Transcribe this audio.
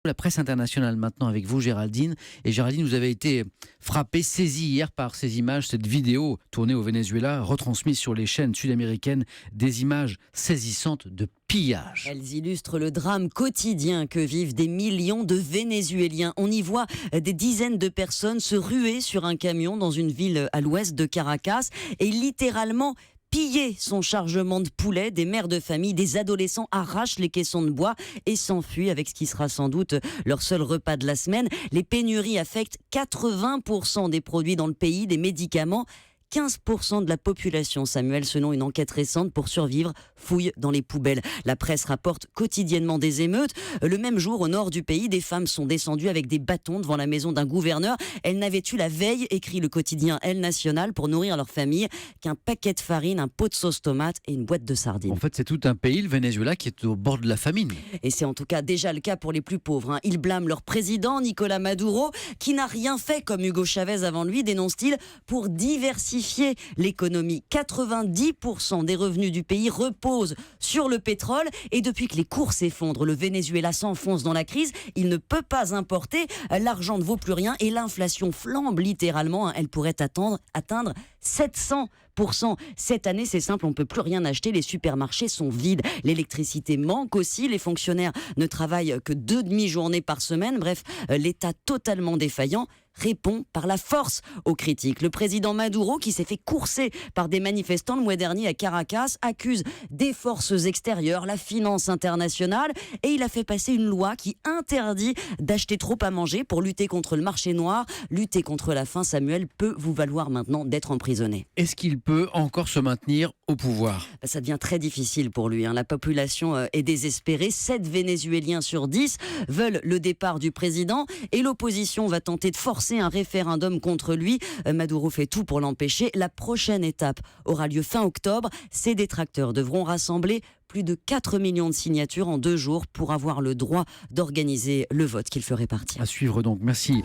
la presse internationale maintenant avec vous, Géraldine. Et Géraldine, vous avez été frappée, saisie hier par ces images, cette vidéo tournée au Venezuela, retransmise sur les chaînes sud-américaines, des images saisissantes de pillage. Elles illustrent le drame quotidien que vivent des millions de Vénézuéliens. On y voit des dizaines de personnes se ruer sur un camion dans une ville à l'ouest de Caracas et littéralement piller son chargement de poulet. Des mères de famille, des adolescents arrachent les caissons de bois et s'enfuient avec ce qui sera sans doute leur seul repas de la semaine. Les pénuries affectent 80% des produits dans le pays, des médicaments. 15% de la population, Samuel, selon une enquête récente, pour survivre, fouille dans les poubelles. La presse rapporte quotidiennement des émeutes. Le même jour, au nord du pays, des femmes sont descendues avec des bâtons devant la maison d'un gouverneur. Elles n'avaient eu la veille, écrit le quotidien El Nacional, pour nourrir leur famille, qu'un paquet de farine, un pot de sauce tomate et une boîte de sardines. En fait, c'est tout un pays, le Venezuela, qui est au bord de la famine. Et c'est en tout cas déjà le cas pour les plus pauvres. Ils blâment leur président, Nicolás Maduro, qui n'a rien fait comme Hugo Chavez avant lui, dénonce-t-il, pour diversifier l'économie. 90% des revenus du pays reposent sur le pétrole et depuis que les cours s'effondrent, le Venezuela s'enfonce dans la crise, il ne peut pas importer, l'argent ne vaut plus rien et l'inflation flambe littéralement, elle pourrait atteindre 700%. Cette année, c'est simple, on ne peut plus rien acheter, les supermarchés sont vides, l'électricité manque aussi, les fonctionnaires ne travaillent que 2 demi-journées par semaine, bref, l'État totalement défaillant répond par la force aux critiques. Le président Maduro, qui s'est fait courser par des manifestants le mois dernier à Caracas, accuse des forces extérieures, la finance internationale, et il a fait passer une loi qui interdit d'acheter trop à manger pour lutter contre le marché noir. Lutter contre la faim, Samuel, peut vous valoir maintenant d'être emprisonné. Est-ce qu'il peut encore se maintenir au pouvoir ? Ça devient très difficile pour lui. La population est désespérée. 7 Vénézuéliens sur 10 veulent le départ du président et l'opposition va tenter de forcer un référendum contre lui. Maduro fait tout pour l'empêcher. La prochaine étape aura lieu fin octobre. Ses détracteurs devront rassembler plus de 4 millions de signatures en 2 jours pour avoir le droit d'organiser le vote qu'il ferait partir. À suivre donc. Merci.